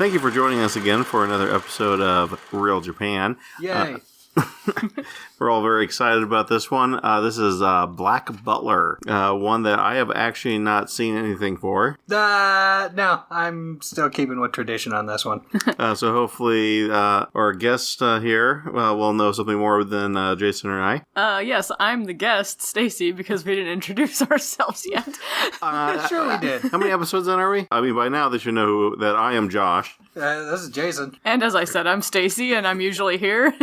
Thank you for joining us again for another episode of Real Japan. Yay. We're all very excited about this one. This is Black Butler, one that I have actually not seen anything for. No, I'm still keeping with tradition on this one. So hopefully our guest here will know something more than Jason or I. Yes, I'm the guest, Stacy, because we didn't introduce ourselves yet. Sure we did. How many episodes in are we? I mean, by now they should know that I am Josh. This is Jason. And as I said, I'm Stacy, and I'm usually here.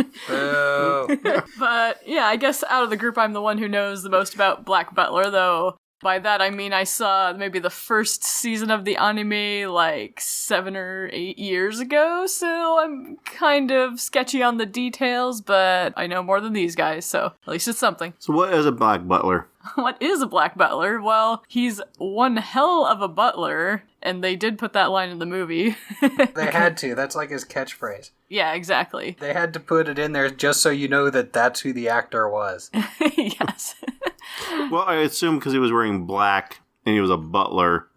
But yeah, I guess out of the group, I'm the one who knows the most about Black Butler, though. By that, I mean I saw maybe the first season of the anime like 7 or 8 years ago, so I'm kind of sketchy on the details, but I know more than these guys, so at least it's something. So what is a Black Butler? What is a Black Butler? Well, he's one hell of a butler, and they did put that line in the movie. They had to. That's like his catchphrase. Yeah, exactly. They had to put it in there just so you know that that's who the actor was. Yes. Well, I assume because he was wearing black and he was a butler,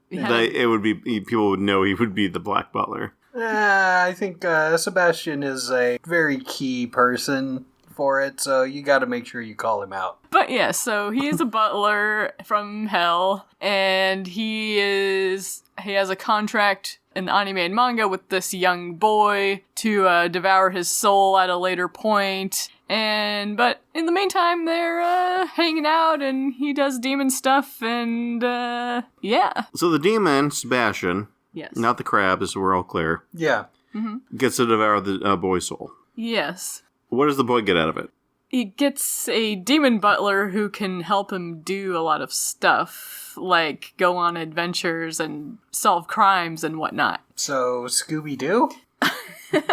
it would be people would know he would be the Black Butler. I think Sebastian is a very key person for it, so you got to make sure you call him out. But yeah, so he is a butler from hell, and he has a contract in the anime and manga with this young boy to devour his soul at a later point. But in the meantime, they're hanging out, and he does demon stuff, and yeah. So the demon, Sebastian, Yes. not the crab, so we're all clear, Yeah. gets to devour the boy's soul. Yes. What does the boy get out of it? He gets a demon butler who can help him do a lot of stuff, like go on adventures and solve crimes and whatnot. So, Scooby Doo? Yes.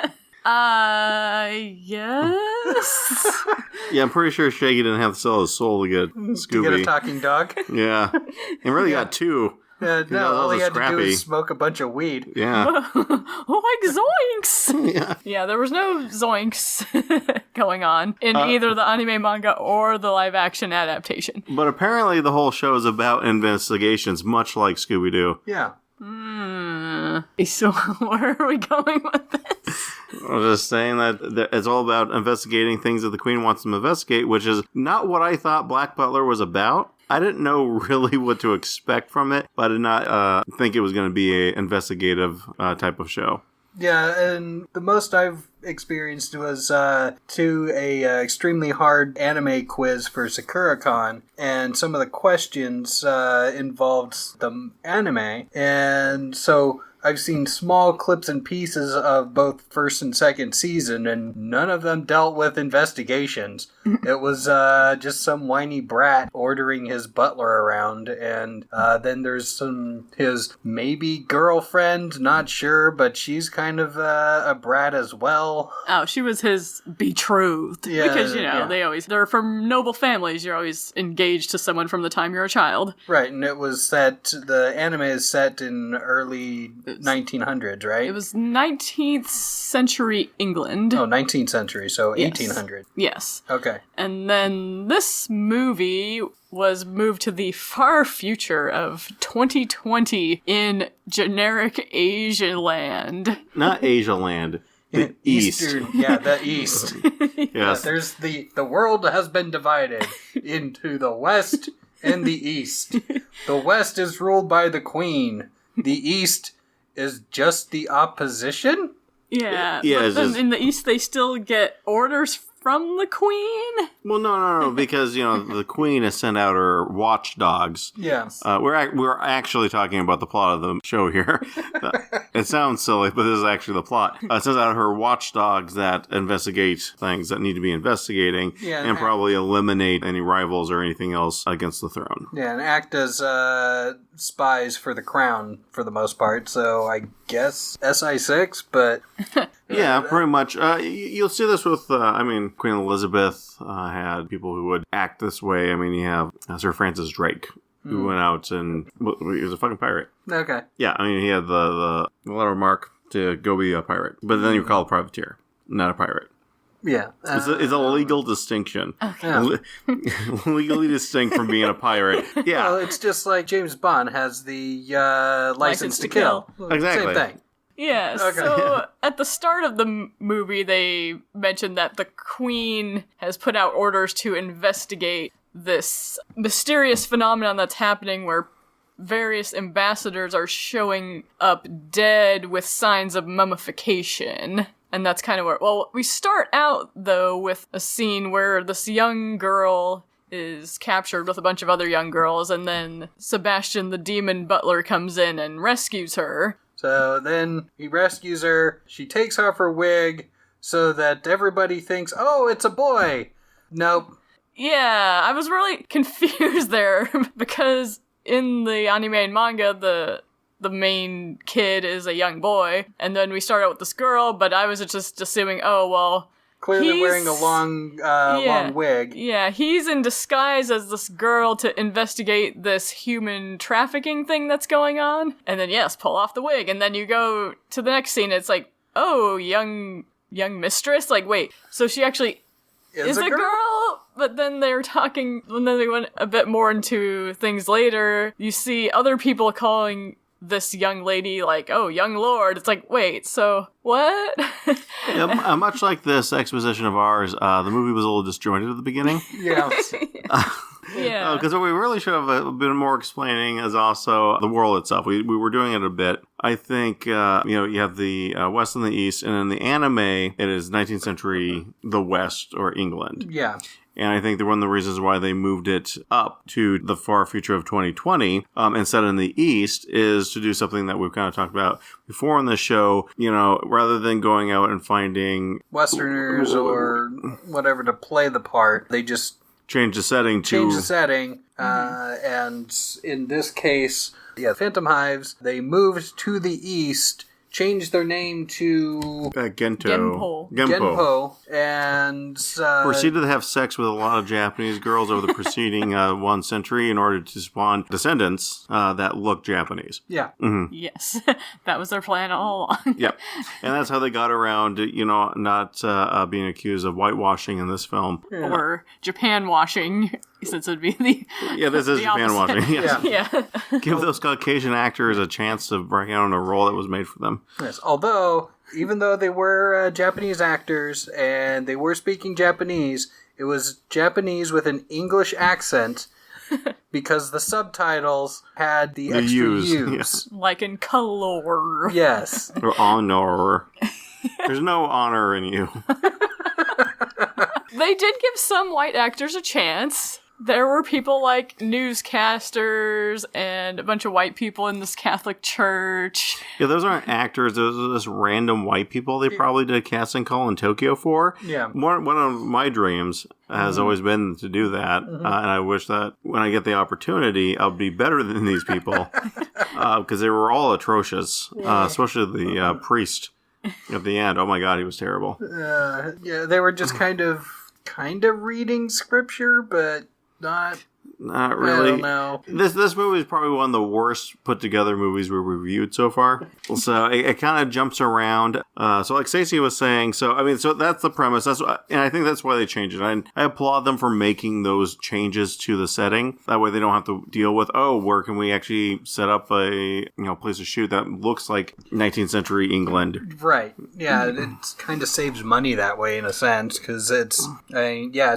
Yeah, I'm pretty sure Shaggy didn't have to sell his soul to get Scooby. To get a talking dog? Yeah. And really got two. No, all he had to do scrappy. is smoke a bunch of weed. Yeah. Oh, like zoinks! Yeah, there was no zoinks going on in either the anime manga or the live-action adaptation. But apparently the whole show is about investigations, much like Scooby Doo. Yeah. So where are we going with this? I was just saying that it's all about investigating things that the Queen wants them to investigate, which is not what I thought Black Butler was about. I didn't know really what to expect from it, but I did not think it was going to be an investigative type of show. Yeah, and the most I've experienced was to a extremely hard anime quiz for SakuraCon, and some of the questions involved the anime, and so I've seen small clips and pieces of both first and second season, and none of them dealt with investigations. It was just some whiny brat ordering his butler around, and then there's his maybe girlfriend, not sure, but she's kind of a brat as well. Oh, she was his betrothed. Yeah, because, they're from noble families. You're always engaged to someone from the time you're a child. Right, and it was the anime is set in early 1900s, right? It was 19th century England. Oh, 19th century, so Yes. 1800. Yes. Okay. And then this movie was moved to the far future of 2020 in generic Asia land. Not Asia Land. The East. Eastern, yeah, the East. Yes. There's the world has been divided into the West and the East. The West is ruled by the Queen. The East is just the opposition? Yeah. Yeah, But it's then just- in the East, they still get orders from the Queen? Well, no, because, the Queen has sent out her watchdogs. Yeah. We're actually talking about the plot of the show here. It sounds silly, but this is actually the plot. It sends out her watchdogs that investigate things that need to be investigating and probably eliminate any rivals or anything else against the throne. Yeah, and act as spies for the crown for the most part, so I guess SI6, but... Yeah, pretty much. You'll see this with, Queen Elizabeth had people who would act this way. I mean, you have Sir Francis Drake, who went out and he was a fucking pirate. Okay. Yeah, I mean, he had the letter mark to go be a pirate. But then you're called a privateer, not a pirate. Yeah. It's a legal distinction. Okay. Legally distinct from being a pirate. Yeah. Well, it's just like James Bond has the license to kill. Exactly. Same thing. Yeah, Okay. so at the start of the movie, they mentioned that the Queen has put out orders to investigate this mysterious phenomenon that's happening where various ambassadors are showing up dead with signs of mummification. And that's kind of where... Well, we start out, though, with a scene where this young girl is captured with a bunch of other young girls, and then Sebastian the demon butler comes in and rescues her. So then he rescues her. She takes off her wig so that everybody thinks, oh, it's a boy. Nope. Yeah, I was really confused there because in the anime and manga, the main kid is a young boy, and then we start out with this girl, but I was just assuming, oh, well... Clearly wearing a long wig. Yeah, he's in disguise as this girl to investigate this human trafficking thing that's going on, and then, yes, pull off the wig, and then you go to the next scene, it's like, oh, young mistress? Like, wait, so she actually is a girl? But then they're talking, and then they went a bit more into things later. You see other people calling this young lady like, oh, young lord. It's like, wait, so what? Yeah, much like this exposition of ours, the movie was a little disjointed at the beginning. Yeah. Yeah. Because what we really should have been more explaining is also the world itself. We were doing it a bit. I think, you have the West and the East, and in the anime, it is 19th century, the West, or England. Yeah. And I think that one of the reasons why they moved it up to the far future of 2020 instead in the East is to do something that we've kind of talked about before on the show, rather than going out and finding Westerners or whatever to play the part, they just change the setting and in this case, Phantom Hives, they moved to the East, changed their name to Genpo. And proceeded to have sex with a lot of Japanese girls over the preceding 1 century in order to spawn descendants that look Japanese. Yeah. Mm-hmm. Yes. That was their plan all along. Yep. And that's how they got around, not being accused of whitewashing in this film. Yeah. Or Japan washing, since it'd be the this is Japan opposite. washing. Yes. Yeah. Give those Caucasian actors a chance to break out in a role that was made for them. Yes, although, even though they were Japanese actors and they were speaking Japanese, it was Japanese with an English accent because the subtitles had the extra U's. Yes. Like in color. Yes. Or honor. There's no honor in you. They did give some white actors a chance. There were people like newscasters and a bunch of white people in this Catholic church. Yeah, those aren't actors. Those are just random white people they probably did a casting call in Tokyo for. Yeah. One of my dreams has always been to do that. And I wish that when I get the opportunity, I'll be better than these people. Because they were all atrocious, especially the priest at the end. Oh my God, he was terrible. They were just kind of reading scripture, but not really. I don't know. This movie is probably one of the worst put together movies we've reviewed so far. So it kind of jumps around. So like Stacey was saying, so that's the premise. And I think that's why they changed it. I applaud them for making those changes to the setting. That way they don't have to deal with, where can we actually set up a place to shoot that looks like 19th century England. Right. Yeah, it kind of saves money that way in a sense because it's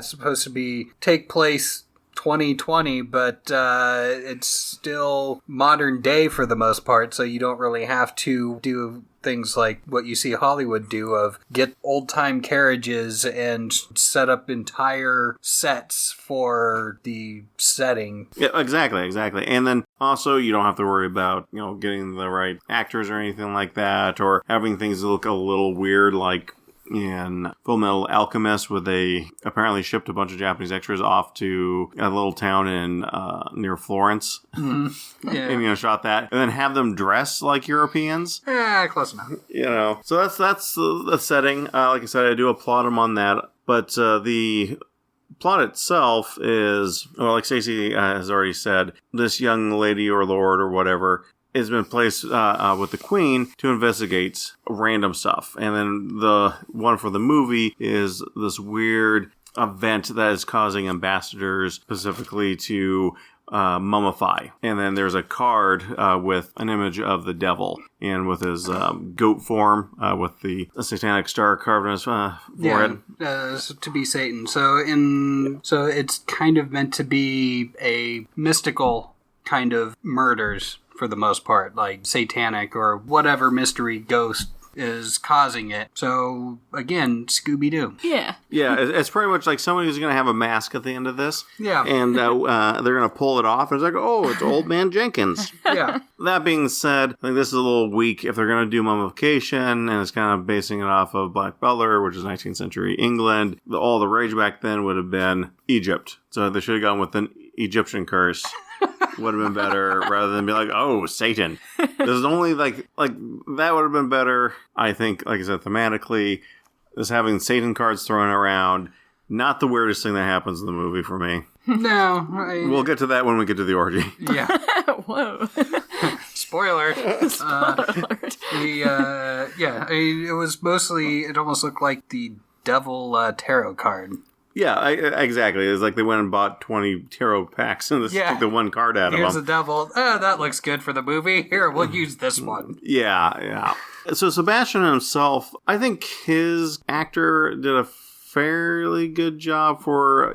supposed to take place 2020, but it's still modern day for the most part, so you don't really have to do things like what you see Hollywood do of get old-time carriages and set up entire sets for the setting. Yeah, exactly. And then also you don't have to worry about, getting the right actors or anything like that, or having things look a little weird like in Full Metal Alchemist, where they apparently shipped a bunch of Japanese extras off to a little town in near Florence, and shot that, and then have them dress like Europeans. Close enough. So that's the setting. Like I said, I do applaud them on that, but the plot itself is, like Stacey has already said, this young lady or lord or whatever has been placed with the Queen to investigate random stuff. And then the one for the movie is this weird event that is causing ambassadors specifically to mummify. And then there's a card with an image of the devil, and with his goat form, with the satanic star carved on his forehead. To be Satan. So it's kind of meant to be a mystical kind of murders for the most part, like satanic or whatever mystery ghost is causing it. So, again, Scooby Doo. Yeah. Yeah, it's pretty much like somebody who's going to have a mask at the end of this. Yeah. And they're going to pull it off, and it's like, oh, it's Old Man Jenkins. Yeah. That being said, I think this is a little weak if they're going to do mummification, and it's kind of basing it off of Black Butler, which is 19th century England. All the rage back then would have been Egypt. So they should have gone with an Egyptian curse. Would have been better rather than be like, oh, Satan. There's only like that would have been better, I think, like I said, thematically, is having Satan cards thrown around. Not the weirdest thing that happens in the movie for me. No. We'll get to that when we get to the orgy. Yeah. Whoa. Spoiler. alert. It was mostly, it almost looked like the devil tarot card. Yeah, exactly. It's like they went and bought 20 tarot packs and took the one card out of them. Here's the devil. Oh, that looks good for the movie. Here, we'll use this one. Yeah. So Sebastian himself, I think his actor did a fairly good job for,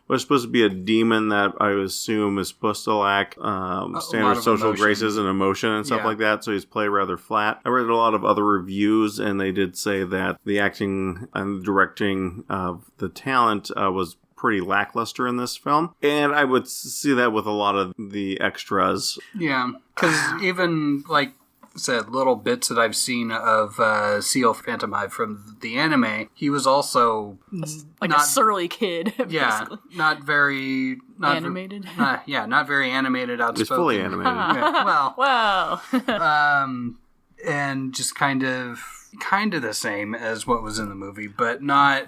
what's supposed to be a demon that I assume is supposed to lack standard social emotion. Graces and emotion and stuff like that, so he's played rather flat. I read a lot of other reviews, and they did say that the acting and directing of the talent was pretty lackluster in this film. And I would see that with a lot of the extras. Yeah, because even, said little bits that I've seen of Seal Phantomhive from the anime, he was also a surly kid. Yeah, not very animated. Not very animated. Outspoken. He's fully animated. Wow. And just kind of the same as what was in the movie, but not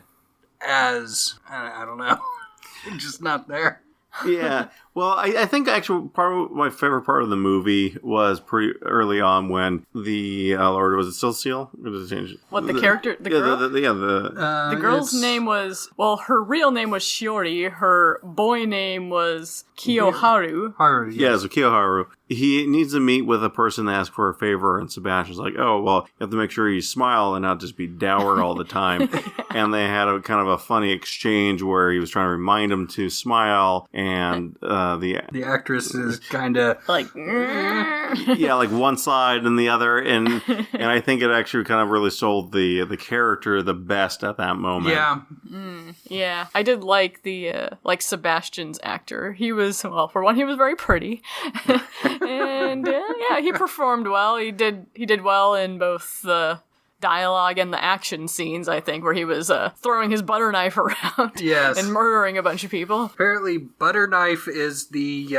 as I don't know, just not there. Yeah. Well, I think actually my favorite part of the movie was pretty early on when the Lord, was it still Seal? Or did it change? What, the character? The girl? The girl's name was, her real name was Shiori. Her boy name was Kiyoharu. Yeah, so Kiyoharu. He needs to meet with a person to ask for a favor, and Sebastian's like, oh, well, you have to make sure you smile and not just be dour all the time. And they had a kind of a funny exchange where he was trying to remind him to smile, and the actress is kind of like like one side and the other, and I think it actually kind of really sold the character the best at that moment. Yeah, I did like the Sebastian's actor. He was, well, for one, he was very pretty, and he performed well. He did well in both the dialogue and the action scenes, I think, where he was throwing his butter knife around and murdering a bunch of people. Apparently, butter knife is the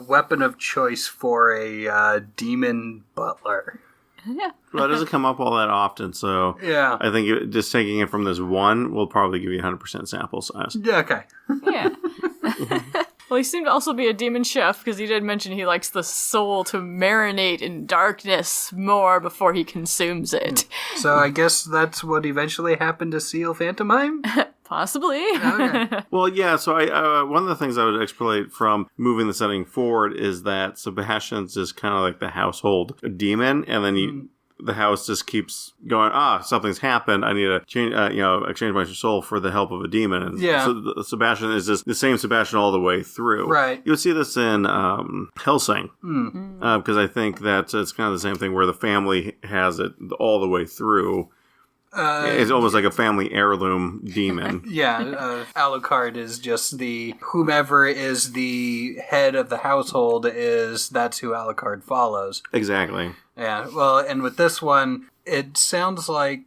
weapon of choice for a demon butler. Yeah. Well, it doesn't come up all that often, so I think just taking it from this one will probably give you 100% sample size. Okay. Yeah. Well, he seemed to also be a demon chef, because he did mention he likes the soul to marinate in darkness more before he consumes it. So I guess that's what eventually happened to Seal Phantomhive? Possibly. Okay. Well, yeah, so I one of the things I would extrapolate from moving the setting forward is that Sebastian's just kind of like the household demon, and then the house just keeps going, something's happened, I need to change, exchange my soul for the help of a demon. And so Sebastian is just the same Sebastian all the way through. Right. You would see this in Hellsing, because I think that it's kind of the same thing where the family has it all the way through. It's almost like a family heirloom demon. Alucard is just whomever is the head of the household that's who Alucard follows. Exactly. Yeah, well, and with this one, it sounds like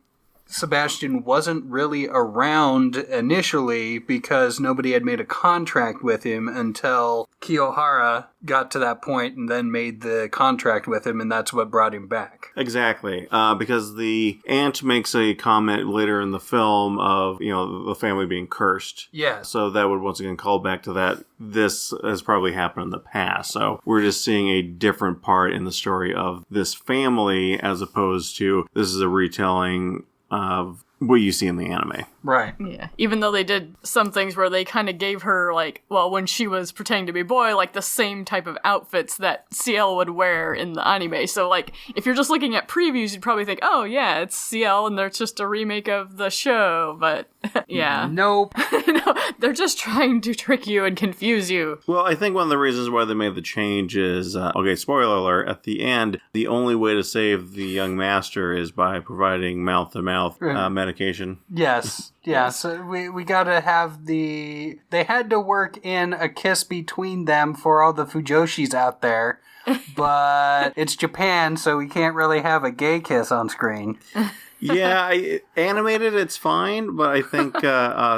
Sebastian wasn't really around initially because nobody had made a contract with him until Kiyohara got to that point and then made the contract with him, and that's what brought him back. Exactly, because the aunt makes a comment later in the film of, the family being cursed. Yeah. So that would once again call back to that. This has probably happened in the past. So we're just seeing a different part in the story of this family as opposed to this is a retelling of what you see in the anime. Right. Yeah. Even though they did some things where they kind of gave her, like, well, when she was pretending to be a boy, like the same type of outfits that CL would wear in the anime. So, like, if you're just looking at previews, you'd probably think, oh, yeah, it's CL and they're just a remake of the show. But, yeah. Nope. No, they're just trying to trick you and confuse you. Well, I think one of the reasons why they made the change is, okay, spoiler alert, at the end, the only way to save the young master is by providing mouth-to-mouth medication. Yes. Yeah, so we gotta have they had to work in a kiss between them for all the Fujoshis out there, but it's Japan, so we can't really have a gay kiss on screen. Yeah, animated, it's fine, but I think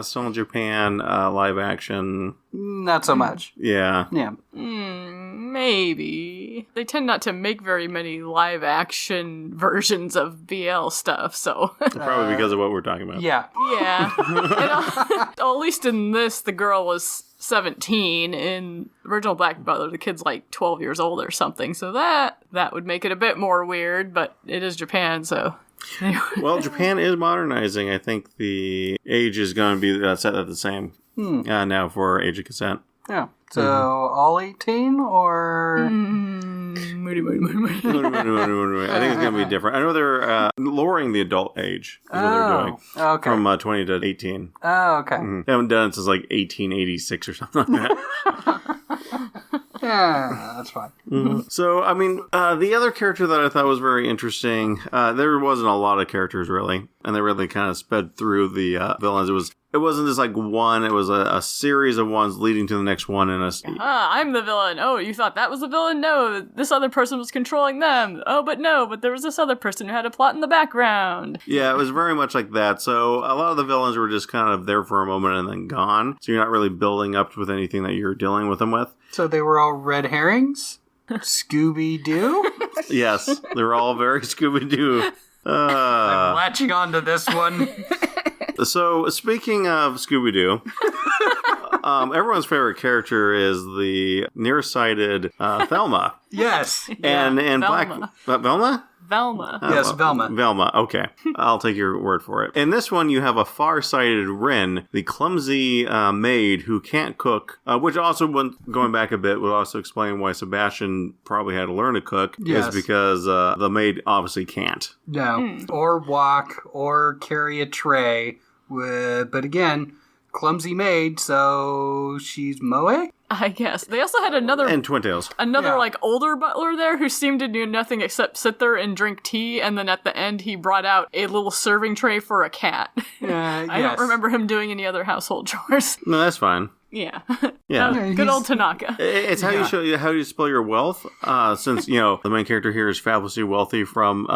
still in Japan, live action... Not so much. Yeah. Yeah. Maybe. They tend not to make very many live action versions of BL stuff, so... Probably because of what we're talking about. Yeah. Yeah. At least in this, the girl was 17. In original Black Butler, the kid's like 12 years old or something, so that would make it a bit more weird, but it is Japan, so... Well, Japan is modernizing. I think the age is going to be set at the same now for age of consent. Yeah. So all 18 or... Moody. I think it's going to be different. I know they're lowering the adult age. Is what they're doing. Okay. From 20 to 18. Oh, okay. They haven't done it since like 1886 or something like that. Yeah, that's fine. So, I mean, the other character that I thought was very interesting, there wasn't a lot of characters, really. And they really kind of sped through the villains. It wasn't just like one, it was a series of ones leading to the next one in a... I'm the villain. Oh, you thought that was the villain? No, this other person was controlling them. Oh, but no, but there was this other person who had a plot in the background. Yeah, it was very much like that. So a lot of the villains were just kind of there for a moment and then gone. So you're not really building up with anything that you're dealing with them with. So they were all red herrings? Scooby Doo? Yes, they're all very Scooby Doo. I'm latching onto this one. So, speaking of Scooby-Doo, everyone's favorite character is the nearsighted Velma. Yes. And Velma. Velma? Velma. Yes, Velma. Velma, okay. I'll take your word for it. In this one, you have a far-sighted Rin, the clumsy maid who can't cook, which also, going back a bit, would also explain why Sebastian probably had to learn to cook, yes. is because the maid obviously can't. No. Or walk, or carry a tray. But again, clumsy maid, so she's Moe? I guess. They also had another... And Twin Tails. Another, older butler there who seemed to do nothing except sit there and drink tea, and then at the end he brought out a little serving tray for a cat. I don't remember him doing any other household chores. No, that's fine. Yeah. Yeah. Good old Tanaka. It's how you show how you display your wealth. Since the main character here is fabulously wealthy from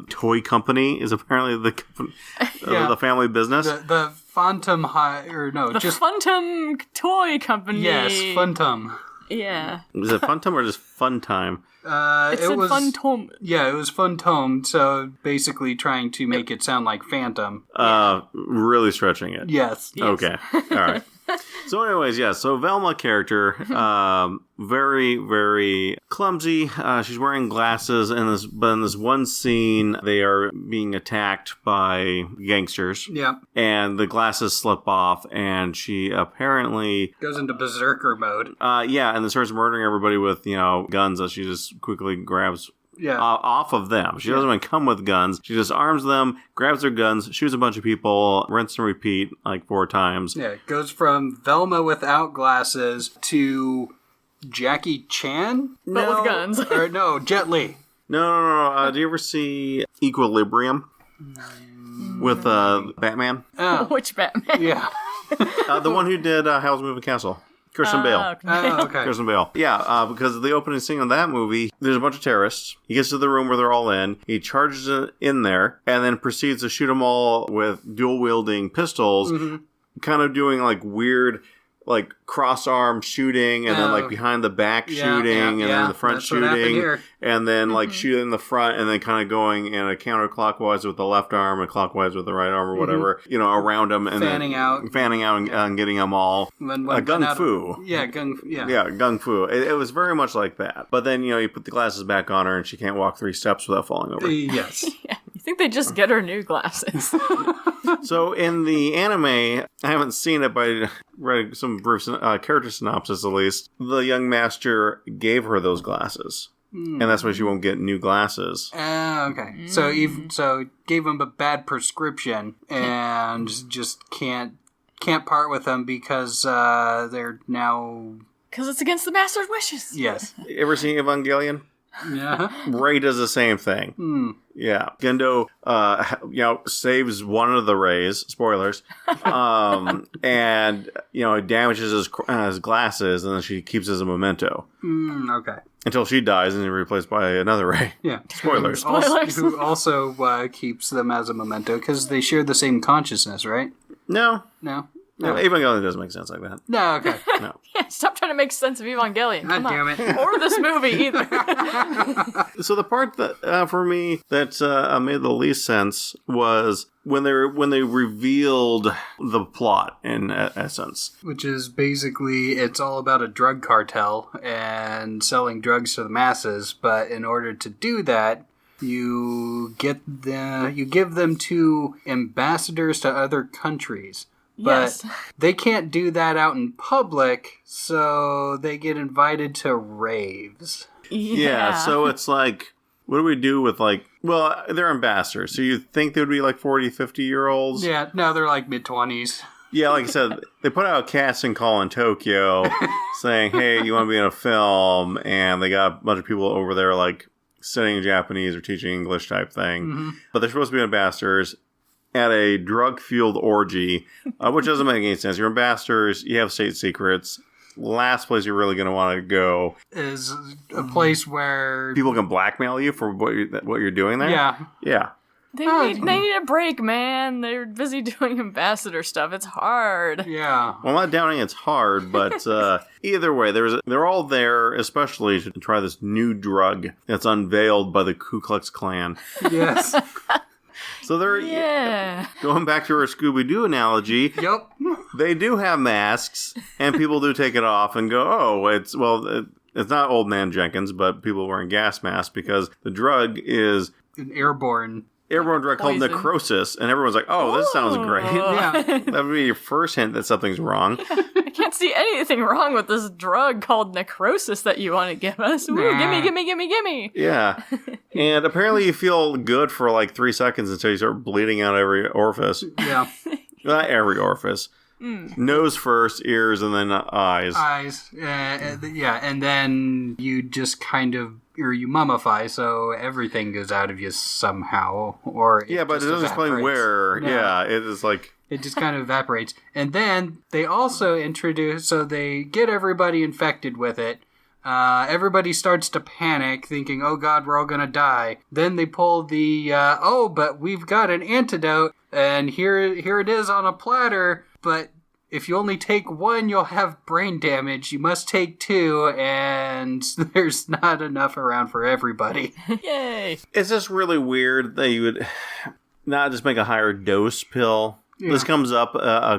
Toy Company is apparently the family business. The Phantom Phantom Toy Company. Yes, Phantom. Yeah. Is it Fun Time or just Fun Time? It was Phantom. Yeah, it was Phantom. So basically, trying to make it sound like Phantom. Really stretching it. Yes. Okay. All right. So anyways, so Velma character, very, very clumsy. She's wearing glasses, but in this one scene, they are being attacked by gangsters. Yeah. And the glasses slip off, and she apparently... goes into berserker mode. And then starts murdering everybody with, guns that she just quickly grabs... off of them. She doesn't even come with guns. She just arms them, grabs their guns, shoots a bunch of people, rinse and repeat 4 times. Yeah, it goes from Velma without glasses to Jackie Chan? But with guns. Or no, Jet Li. No. Do you ever see Equilibrium? With Batman? Which Batman? Yeah. The one who did Howl's Moving Castle. Christian Bale. Okay. Christian Bale. Yeah, because of the opening scene of that movie, there's a bunch of terrorists. He gets to the room where they're all in. He charges in there and then proceeds to shoot them all with dual-wielding pistols, kind of doing weird... cross-arm shooting, and then behind the back shooting, and then the front shooting, and then shooting in the front, and then kind of going in a counterclockwise with the left arm and clockwise with the right arm or whatever, around them, and fanning out and getting them all. Gung fu. Yeah, gung fu. Yeah, gung fu. It was very much like that. But then, you put the glasses back on her, and she can't walk 3 steps without falling over. Yes. Yeah. You think they just get her new glasses. So in the anime, I haven't seen it, but I read some brief character synopsis at least. The young master gave her those glasses. And that's why she won't get new glasses. Okay. So gave him a bad prescription and just can't part with them because they're now... Because it's against the master's wishes. Yes. Ever seen Evangelion? Yeah. Ray does the same thing. Yeah. Gendo, saves one of the Rays, spoilers, and, damages his glasses, and then she keeps it as a memento. Okay. Until she dies and is replaced by another Ray. Yeah. Spoilers. Who also keeps them as a memento, because they share the same consciousness, right? No. No. Evangelion doesn't make sense like that. No, okay. No. Yeah, stop trying to make sense of Evangelion. God damn it. Or this movie, either. So the part that, for me, that made the least sense was when they revealed the plot, in essence. Which is basically, it's all about a drug cartel and selling drugs to the masses, but in order to do that, you give them to ambassadors to other countries. But they can't do that out in public, so they get invited to raves. Yeah, so it's like, what do we do with, they're ambassadors, so you'd think they would be 40, 50-year-olds? Yeah, no, they're mid-20s. Yeah, like I said, they put out a casting call in Tokyo saying, hey, you want to be in a film, and they got a bunch of people over there, studying Japanese or teaching English type thing. Mm-hmm. But they're supposed to be ambassadors at a drug-fueled orgy, which doesn't make any sense. You're ambassadors, you have state secrets. Last place you're really going to want to go is a place where people can blackmail you for what you're doing there. Yeah. They need a break, man. They're busy doing ambassador stuff. It's hard. Yeah. Well, I'm not doubting it's hard, but either way, they're all there, especially to try this new drug that's unveiled by the Ku Klux Klan. Yes. So they're going back to our Scooby Doo analogy. Yep. They do have masks, and people do take it off and go, it's not Old Man Jenkins, but people wearing gas masks because the drug is an airborne drug called Necrosis, and everyone's like, oh, this sounds great. Yeah. That would be your first hint that something's wrong. I can't see anything wrong with this drug called Necrosis that you want to give us. Ooh, gimme. Yeah. And apparently you feel good for 3 seconds until you start bleeding out every orifice. Yeah. Not every orifice. Nose first, ears, and then eyes. And then you just you mummify, so everything goes out of you somehow. But it doesn't explain where. No. Yeah, it is it just kind of evaporates. And then they also so they get everybody infected with it. Everybody starts to panic, thinking, oh god, we're all gonna die. Then they pull the, but we've got an antidote, and here it is on a platter, but if you only take one, you'll have brain damage. You must take 2, and there's not enough around for everybody. Yay! It's just really weird that you would not just make a higher dose pill. Yeah. This comes up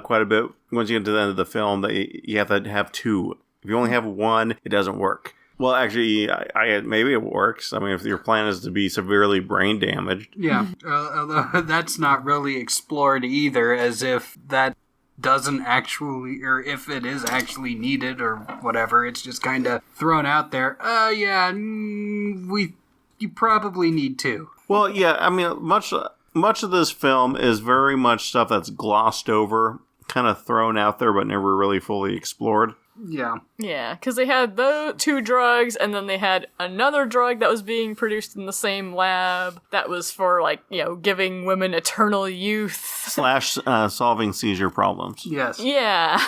quite a bit once you get to the end of the film, that you have to have 2. If you only have 1, it doesn't work. Well, actually, maybe it works. I mean, if your plan is to be severely brain damaged. Yeah, although that's not really explored either, as if that doesn't actually, or if it is actually needed or whatever. It's just kind of thrown out there. You probably need 2. Well, yeah, I mean, much of this film is very much stuff that's glossed over, kind of thrown out there, but never really fully explored. Yeah. Yeah, because they had those 2 drugs, and then they had another drug that was being produced in the same lab that was for, giving women eternal youth. / solving seizure problems. Yes. Yeah.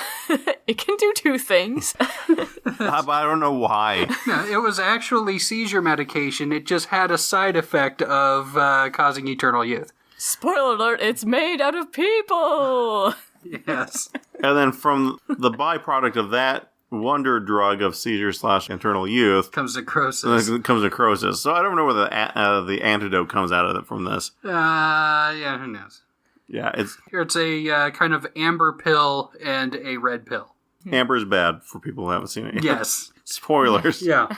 It can do 2 things. But I don't know why. No, it was actually seizure medication. It just had a side effect of causing eternal youth. Spoiler alert, it's made out of people! Yes. And then from the byproduct of that wonder drug of seizure / internal youth comes necrosis. So I don't know where the antidote comes out of it from this. Who knows? Yeah, it's a kind of amber pill and a red pill. Amber's bad for people who haven't seen it yet. Yes. Spoilers. Yeah.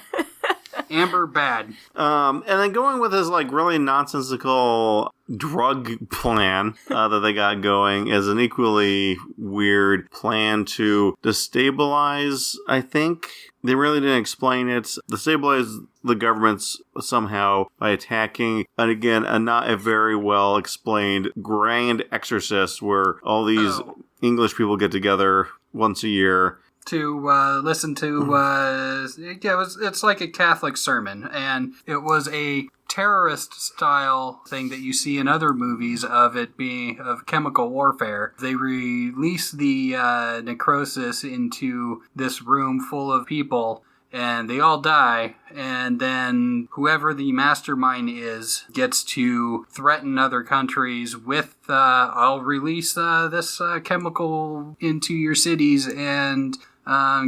Amber bad. And then going with his like really nonsensical drug plan that they got going is an equally weird plan to destabilize, I think. They really didn't explain it. Destabilize the governments somehow by attacking, and again, not a very well explained grand exorcist where all these English people get together once a year to listen to, it's like a Catholic sermon, and it was a terrorist-style thing that you see in other movies of it being of chemical warfare. They release the Necrosis into this room full of people, and they all die, and then whoever the mastermind is gets to threaten other countries with, I'll release this chemical into your cities and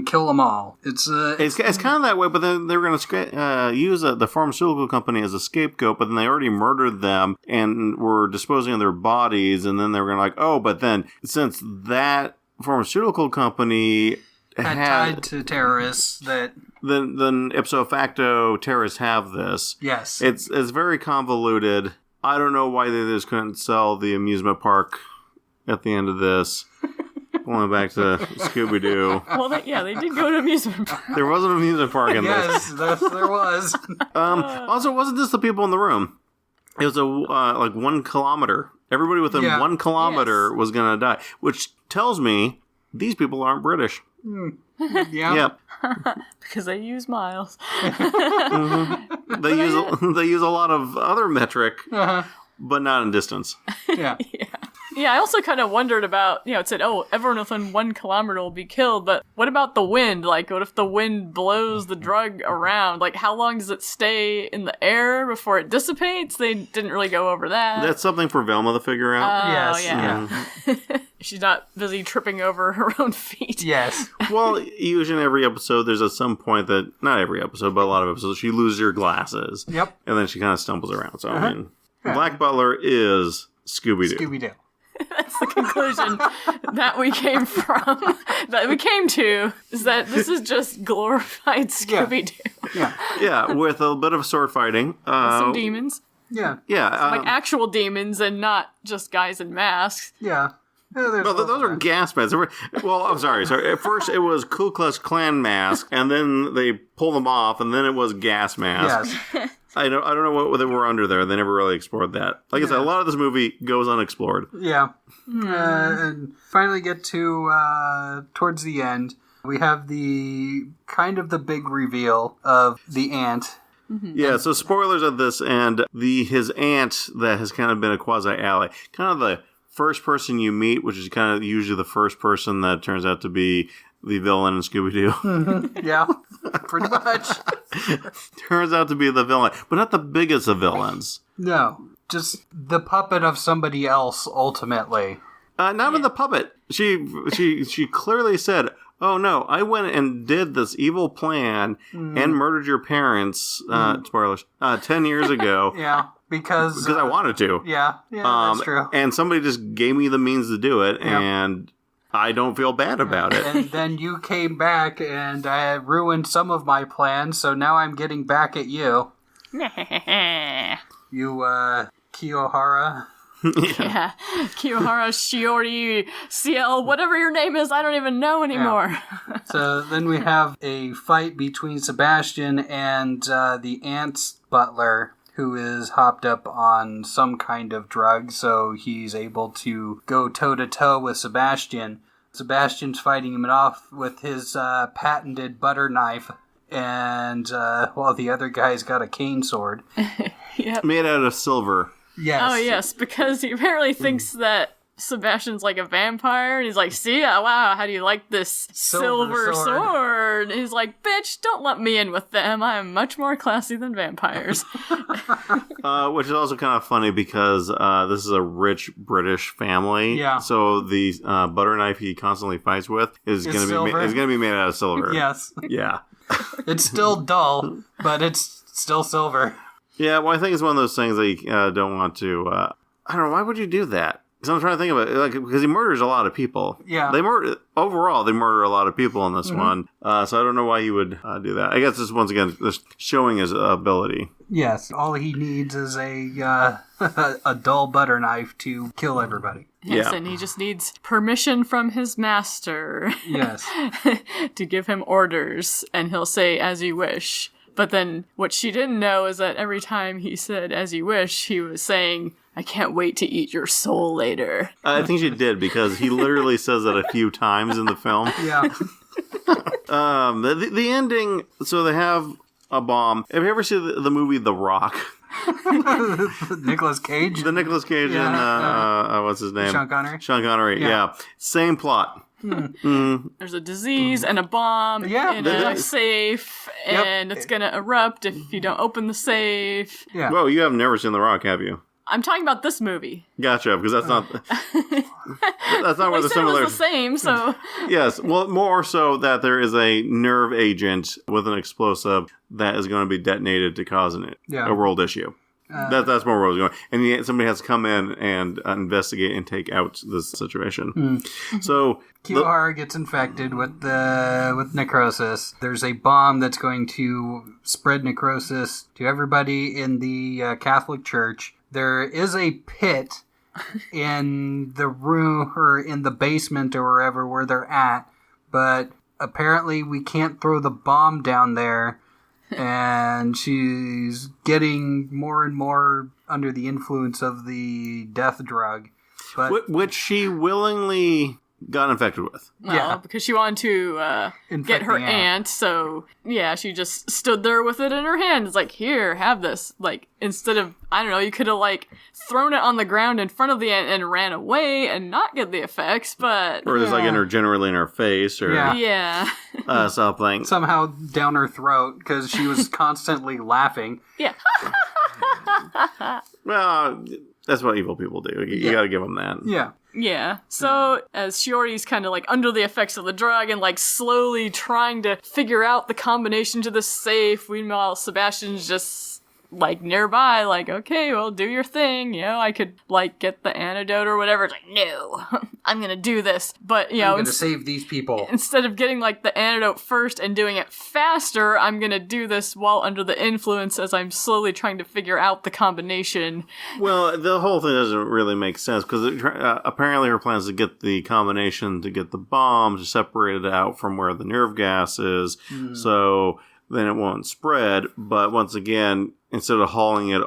kill them all. It's kind of that way, but then they were going to use the pharmaceutical company as a scapegoat, but then they already murdered them and were disposing of their bodies, and then they were going to but then since that pharmaceutical company had tied to terrorists that... Then ipso facto terrorists have this. Yes. It's very convoluted. I don't know why they just couldn't sell the amusement park at the end of this. Going back to Scooby Doo. Well, they did go to amusement park. There was an amusement park in this. Yes, there was. Also, it wasn't just the people in the room. It was like 1 kilometer. Everybody within 1 kilometer was going to die, which tells me these people aren't British. Yeah. Yep. Because they use miles. Mm-hmm. They use a lot of other metric, but not in distance. Yeah. Yeah, I also kind of wondered about, it said, everyone within 1 kilometer will be killed, but what about the wind? Like, what if the wind blows the drug around? Like, how long does it stay in the air before it dissipates? They didn't really go over that. That's something for Velma to figure out. Yes. Yeah. Mm-hmm. She's not busy tripping over her own feet. Yes. Well, usually in every episode, there's at some point that, not every episode, but a lot of episodes, she loses her glasses. Yep. And then she kind of stumbles around. So, I mean, Black Butler is Scooby Doo. Scooby Doo. That's the conclusion that we came to, is that this is just glorified Scooby-Doo. Yeah, with a bit of sword fighting. Some demons. Yeah. Yeah. Like actual demons and not just guys in masks. Yeah. No, those are gas masks. Well, I'm sorry. At first, it was Ku Klux Klan masks, and then they pulled them off, and then it was gas masks. Yes. I don't know what they were under there. They never really explored that. Like I said, a lot of this movie goes unexplored. Yeah. And finally get to, towards the end, we have the big reveal of the aunt. Mm-hmm. Yeah, so spoilers of this, and his aunt that has kind of been a quasi-ally. Kind of the first person you meet, which is kind of usually the first person that turns out to be the villain in Scooby-Doo. Mm-hmm. Yeah, pretty much. Turns out to be the villain, but not the biggest of villains. No, just the puppet of somebody else, ultimately. Not even the puppet. She clearly said, "Oh no, I went and did this evil plan and murdered your parents." Spoilers. 10 years ago. Yeah, because I wanted to. Yeah, that's true. And somebody just gave me the means to do it, and I don't feel bad about it. And then you came back, and I ruined some of my plans, so now I'm getting back at you. You, Kiyohara. Yeah. Kiyohara, Shiori, CL, whatever your name is, I don't even know anymore. Yeah. So then we have a fight between Sebastian and the aunt's butler, who is hopped up on some kind of drug, so he's able to go toe-to-toe with Sebastian. Sebastian's fighting him off with his patented butter knife, and while the other guy's got a cane sword. Yep. Made out of silver. Yes. Oh, yes, because he apparently thinks that Sebastian's like a vampire, and he's like, see, wow, how do you like this silver sword? And he's like, bitch, don't let me in with them. I'm much more classy than vampires. Which is also kind of funny because this is a rich British family. Yeah. So the butter knife he constantly fights with is going to be made out of silver. Yes. Yeah. It's still dull, but it's still silver. Yeah, well, I think it's one of those things that you don't want to... I don't know, why would you do that? So I'm trying to think of it, like, because he murders a lot of people. Yeah. They murder a lot of people in this one. So I don't know why he would do that. I guess this once again just showing his ability. Yes. All he needs is a a dull butter knife to kill everybody. Yes, and he just needs permission from his master. Yes. To give him orders, and he'll say, as you wish. But then what she didn't know is that every time he said, as you wish, he was saying, I can't wait to eat your soul later. I think she did, because he literally says that a few times in the film. Yeah. The ending, so they have a bomb. Have you ever seen the movie The Rock? Nicolas Cage? The Nicolas Cage and, what's his name? Sean Connery? Sean Connery, yeah. Same plot. There's a disease and a bomb in a safe, and it's going to erupt if you don't open the safe. Yeah. Well, you have never seen The Rock, have you? I'm talking about this movie. Gotcha, because that's not that's not where the It similar. was the same, so Yes, well, more so that there is a nerve agent with an explosive that is going to be detonated to cause a world issue. That's more where I was going. And somebody has to come in and investigate and take out this situation. So Kyohara gets infected with necrosis. There's a bomb that's going to spread necrosis to everybody in the Catholic Church. There is a pit in the room or in the basement or wherever where they're at, but apparently we can't throw the bomb down there. And she's getting more and more under the influence of the death drug. But which she willingly got infected with. well, because she wanted to get her aunt, so yeah, she just stood there with it in her hand. It's like, here, have this. Like, instead of, I don't know, you could have like thrown it on the ground in front of the aunt and ran away and not get the effects, but or just like generally in her face, or something somehow down her throat because she was constantly laughing. Yeah. Well, that's what evil people do. You got to give them that. Yeah. Yeah. So, as Shiori's kind of like under the effects of the drug and like slowly trying to figure out the combination to the safe, meanwhile, Sebastian's just like nearby, like, okay, well, do your thing. You know, I could like get the antidote or whatever. It's like, no, I'm going to do this. But, you know, I'm going to save these people. Instead of getting like the antidote first and doing it faster, I'm going to do this while under the influence as I'm slowly trying to figure out the combination. Well, the whole thing doesn't really make sense because apparently her plan is to get the combination to get the bomb to separate it out from where the nerve gas is. So then it won't spread. But once again, instead of hauling it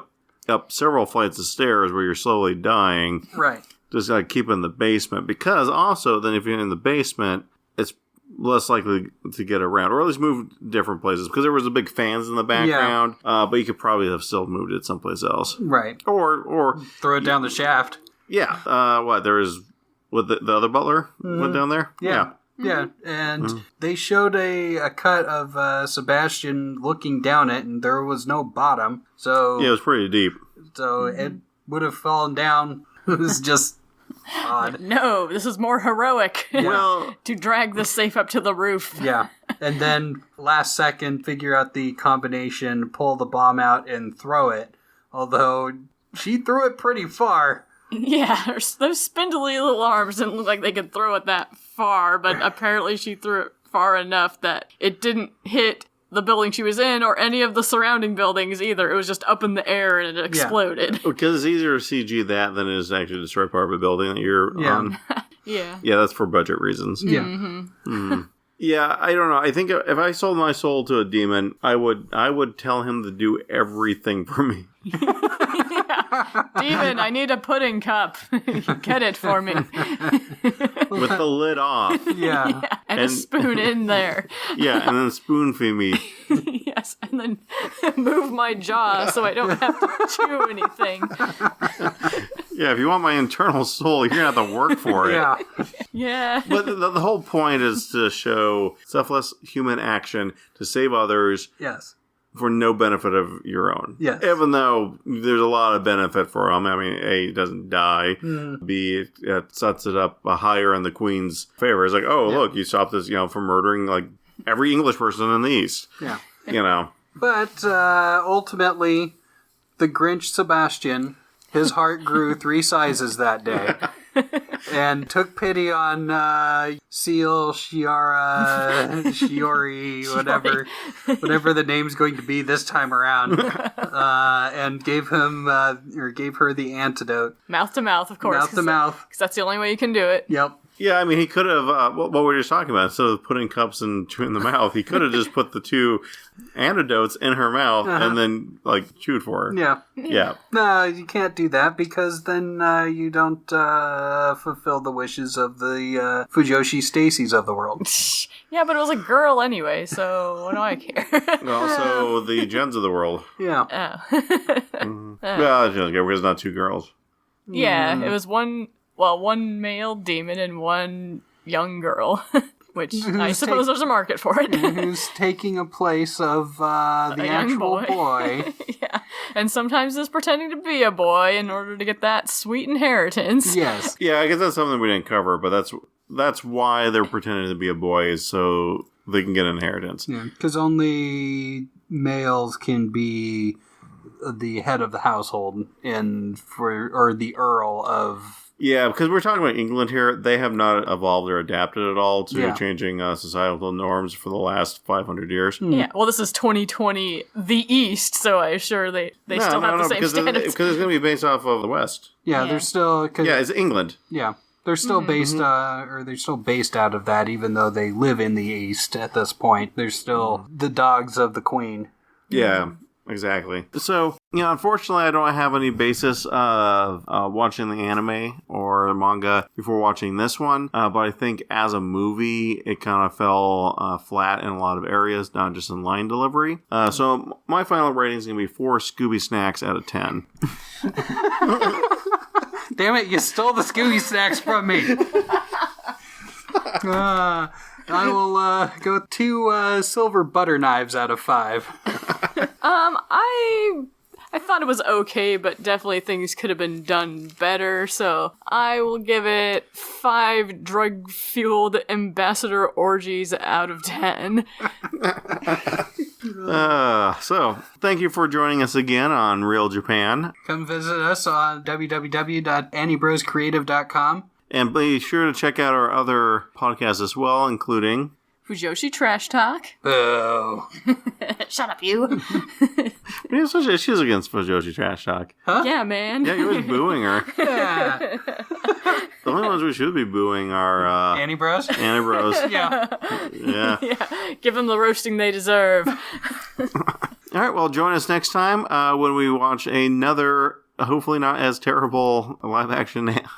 up several flights of stairs where you're slowly dying, right? Just gotta keep it in the basement. Because also, then if you're in the basement, it's less likely to get around, or at least move different places. Because there was the big fans in the background, but you could probably have still moved it someplace else, right? Or throw it down the shaft. Yeah. There is what the other butler went down there. Yeah. Yeah, and they showed a cut of Sebastian looking down it, and there was no bottom. So yeah, it was pretty deep. So it would have fallen down. It was just odd. No, this is more heroic. Yeah. Well, to drag the safe up to the roof. Yeah, and then last second, figure out the combination, pull the bomb out, and throw it. Although she threw it pretty far. Yeah, those spindly little arms didn't look like they could throw it that far, but apparently she threw it far enough that it didn't hit the building she was in or any of the surrounding buildings either. It was just up in the air and it exploded. Because it's easier to CG that than it is to actually destroy part of a building that you're on. Yeah. Yeah, that's for budget reasons. Yeah. Yeah, I don't know. I think if I sold my soul to a demon, I would tell him to do everything for me. Demon, I need a pudding cup. Get it for me. With the lid off. Yeah. And a spoon in there. Yeah, and then spoon feed me. Yes, and then move my jaw so I don't have to chew anything. Yeah, if you want my internal soul, you're going to have to work for it. Yeah. Yeah. But the whole point is to show selfless human action to save others. Yes. For no benefit of your own. Yes. Even though there's a lot of benefit for him. I mean, A, he doesn't die. B, it sets it up higher in the Queen's favor. It's like, oh, look, you stopped this, from murdering, like, every English person in the East. Yeah. But, ultimately, the Grinch Sebastian, his heart grew 3 sizes that day. and took pity on Seal, Shiori, whatever the name's going to be this time around, and gave her the antidote. Mouth to mouth, of course. Mouth to mouth. Because that's the only way you can do it. Yep. Yeah, I mean, he could have, what we were just talking about, instead of putting cups in the mouth, he could have just put the 2 antidotes in her mouth and then, chewed for her. Yeah. Yeah. No, you can't do that because then you don't fulfill the wishes of the Fujoshi Stacys of the world. Yeah, but it was a girl anyway, so what do I care? And also the gens of the world. Yeah. Oh. Well, there's not 2 girls. Yeah, it was one male demon and one young girl, which I suppose there's a market for it. Who's taking a place of the actual boy. Yeah, and sometimes is pretending to be a boy in order to get that sweet inheritance. Yes. Yeah, I guess that's something we didn't cover, but that's why they're pretending to be a boy, is so they can get inheritance. Yeah, because only males can be the head of the household or the Earl of... Yeah, because we're talking about England here. They have not evolved or adapted at all to changing societal norms for the last 500 years. Yeah, well, this is 2020, the East, so I'm sure they still have the same standards. Because it's going to be based off of the West. Yeah, they're still... Yeah, it's England. Yeah, they're still based, they're still based out of that, even though they live in the East at this point. They're still the dogs of the Queen. Yeah. Exactly. So, unfortunately, I don't have any basis of watching the anime or the manga before watching this one. But I think as a movie, it kind of fell flat in a lot of areas, not just in line delivery. So my final rating is going to be 4 Scooby Snacks out of 10. Damn it, you stole the Scooby Snacks from me. I will go 2 silver butter knives out of 5. I thought it was okay, but definitely things could have been done better, so I will give it 5 drug-fueled ambassador orgies out of 10. So, thank you for joining us again on Real Japan. Come visit us on www.anniebroscreative.com. And be sure to check out our other podcasts as well, including... Fujoshi Trash Talk. Boo. Shut up, you. She's against Fujoshi Trash Talk. Huh? Yeah, man. Yeah, you're just booing her. Yeah. The only ones we should be booing are... Annie Bros? Annie Bros. Yeah. Yeah. Give them the roasting they deserve. All right, well, join us next time when we watch another, hopefully not as terrible, live-action adaptation.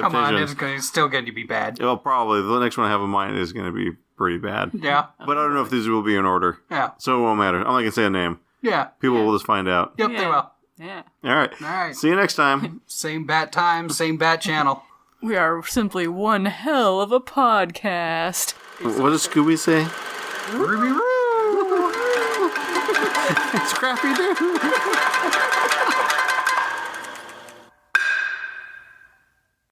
Come on, it's still going to be bad. Well, probably. The next one I have in mind is going to be pretty bad. Yeah. But I don't know if these will be in order. Yeah. So it won't matter. I'm not going to say a name. Yeah. People will just find out. Yep, they will. Yeah. All right. See you next time. Same bat time, same bat channel. We are simply one hell of a podcast. What does Scooby say? Ruby Roo! Scrappy Doo!